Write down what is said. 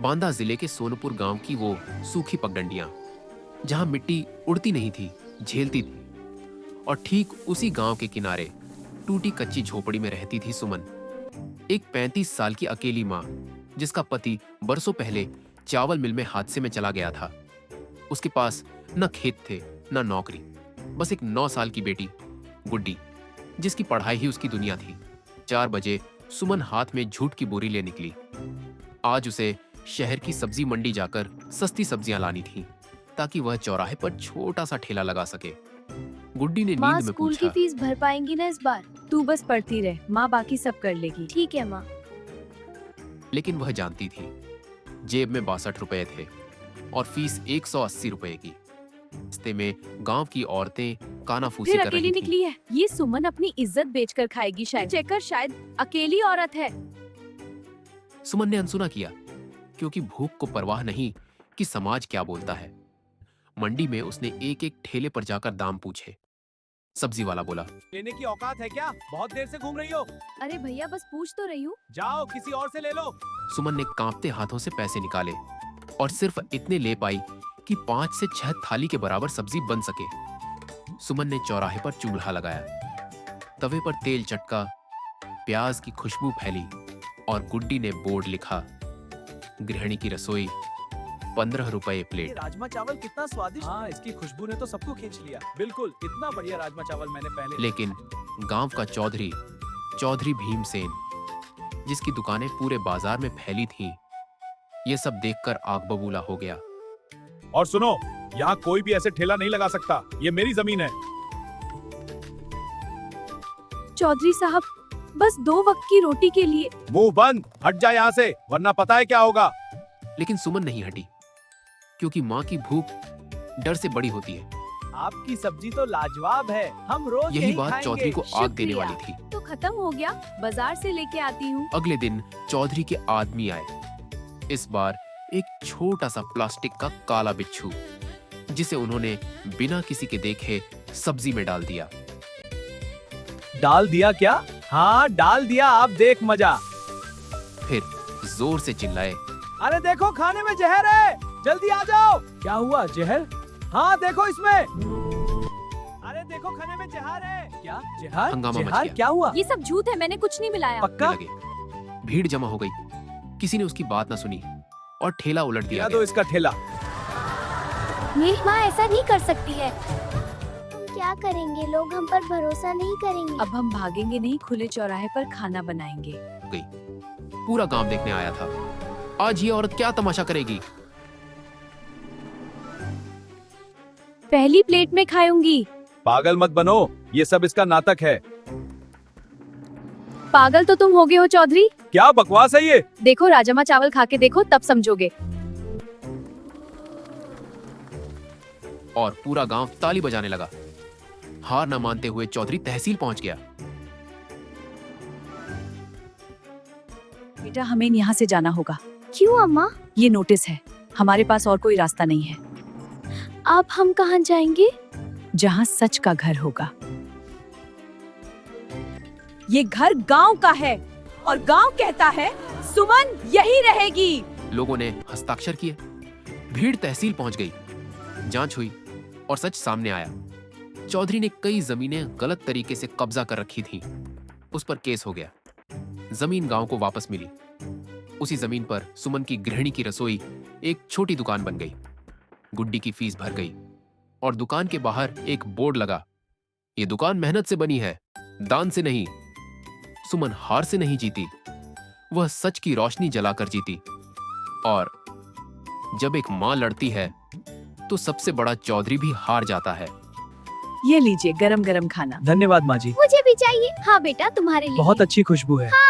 बांदा जिले के सोनपुर गांव की वो सूखी पगडंडियां, जहां मिट्टी उड़ती नहीं थी, झेलती थी। और ठीक उसी गांव के किनारे टूटी कच्ची झोपड़ी में रहती थी सुमन, एक 35 साल की अकेली माँ, जिसका पति बरसों पहले चावल मिल में हादसे में चला गया था। उसके पास न खेत थे न नौकरी, बस एक 9 साल की बेटी गुड्डी, जिसकी पढ़ाई ही उसकी दुनिया थी। 4 बजे सुमन हाथ में झूठ की बोरी ले निकली। आज उसे शहर की सब्जी मंडी जाकर सस्ती सब्जियां लानी थी, ताकि वह चौराहे पर छोटा सा ठेला लगा सके। गुड्डी ने माँ, नींद में स्कूल की पूछा, फीस भर पाएंगी ना इस बार? तू बस पढ़ती रह, माँ बाकी सब कर लेगी। ठीक है माँ। लेकिन वह जानती थी जेब में 62 रुपए थे और फीस 180 रुपए की। रास्ते में गांव की औरतें कानाफूसी फिर कर अकेली रही थीं। निकली है। ये सुमन अपनी इज्जत बेचकर खाएगी शायद। चेकर शायद अकेली औरत है। सुमन ने अनसुना किया, क्योंकि भूख को परवाह नहीं कि समाज क्या बोलता है। मंडी में उसने एक एक ठेले पर जाकर दाम पूछे। सब्जी वाला बोला, लेने की औकात है क्या? बहुत देर से घूम रही हो। अरे भैया बस पूछ तो रही हूँ। जाओ किसी और से ले लो। सुमन ने कांपते हाथों से पैसे निकाले और सिर्फ इतने ले पाई कि 5 से 6 थाली के बराबर सब्जी बन सके। सुमन ने चौराहे पर चूल्हा लगाया, तवे पर तेल चटका, प्याज की खुशबू फैली और गुड्डी ने बोर्ड लिखा, गृहिणी की रसोई, 15 रुपए ये प्लेट। राजमा चावल कितना स्वादिष्ट। हाँ, इसकी खुशबू ने तो सबको खींच लिया। बिल्कुल, इतना बढ़िया राजमा चावल मैंने पहले। लेकिन गांव का चौधरी भीमसेन, जिसकी दुकानें पूरे बाजार में फैली थीं, ये सब देखकर आग बबूला हो गया। और सुनो, यहाँ कोई भी ऐसे ठेला नहीं लगा सकता। ये मेरी जमीन है। चौधरी साहब, बस 2 वक्त की रोटी के लिए। मुंह बंद, हट जा यहाँ से, वरना पता है क्या होगा। लेकिन सुमन नहीं हटी, क्योंकि माँ की भूख डर से बड़ी होती है। आपकी सब्जी तो लाजवाब है, हम रोज यही यही बात खाएंगे। चौधरी को आग देने शुक्रिया। वाली थी। तो खत्म हो गया, बाजार से लेके आती हूँ। अगले दिन चौधरी के आदमी आए। इस बार एक छोटा सा प्लास्टिक का काला बिच्छू, जिसे उन्होंने बिना किसी के देखे सब्जी में डाल दिया। डाल दिया क्या? हाँ डाल दिया, आप देख मजा। फिर जोर से चिल्लाए, अरे देखो खाने में जहर है, जल्दी आ जाओ। क्या हुआ, जहर? हाँ देखो इसमें। अरे देखो खाने में जहर है। क्या जहर? हंगामा मच जहर गया। क्या हुआ? ये सब झूठ है, मैंने कुछ नहीं मिलाया। पक्का? लगे। भीड़ जमा हो गई। किसी ने उसकी बात ना सुनी और ठेला उलट दिया दिया दो गया। इसका ठेला। ये माँ ऐसा नहीं कर सकती है। क्या करेंगे, लोग हम पर भरोसा नहीं करेंगे। अब हम भागेंगे नहीं, खुले चौराहे पर खाना बनाएंगे। पूरा गांव देखने आया था। आज ये औरत क्या तमाशा करेगी? पहली प्लेट में खाऊंगी। पागल मत बनो, ये सब इसका नाटक है। पागल तो तुम हो गए हो चौधरी। क्या बकवास है ये? देखो राजमा चावल खा के देखो, तब समझोगे। और पूरा गांव ताली बजाने लगा। हार न मानते हुए चौधरी तहसील पहुंच गया। बेटा, हमें यहाँ से जाना होगा। क्यों अम्मा? ये नोटिस है, हमारे पास और कोई रास्ता नहीं है। अब हम कहाँ जाएंगे? जहाँ सच का घर होगा। ये घर गांव का है और गांव कहता है सुमन यही रहेगी। लोगों ने हस्ताक्षर किए। भीड़ तहसील पहुंच गई। जांच हुई और सच सामने आया। चौधरी ने कई जमीनें गलत तरीके से कब्जा कर रखी थीं। उस पर केस हो गया। जमीन गांव को वापस मिली। उसी जमीन पर सुमन की गृहिणी की रसोई एक छोटी दुकान बन गई। गुड्डी की फीस भर गई और दुकान के बाहर एक बोर्ड लगा, ये दुकान मेहनत से बनी है, दान से नहीं। सुमन हार से नहीं जीती, वह सच की रोशनी जलाकर जीती। और जब एक मां लड़ती है तो सबसे बड़ा चौधरी भी हार जाता है। ये लीजिए गरम गरम खाना। धन्यवाद माँ जी, मुझे भी चाहिए। हाँ बेटा, तुम्हारे लिए। बहुत अच्छी खुशबू है। हाँ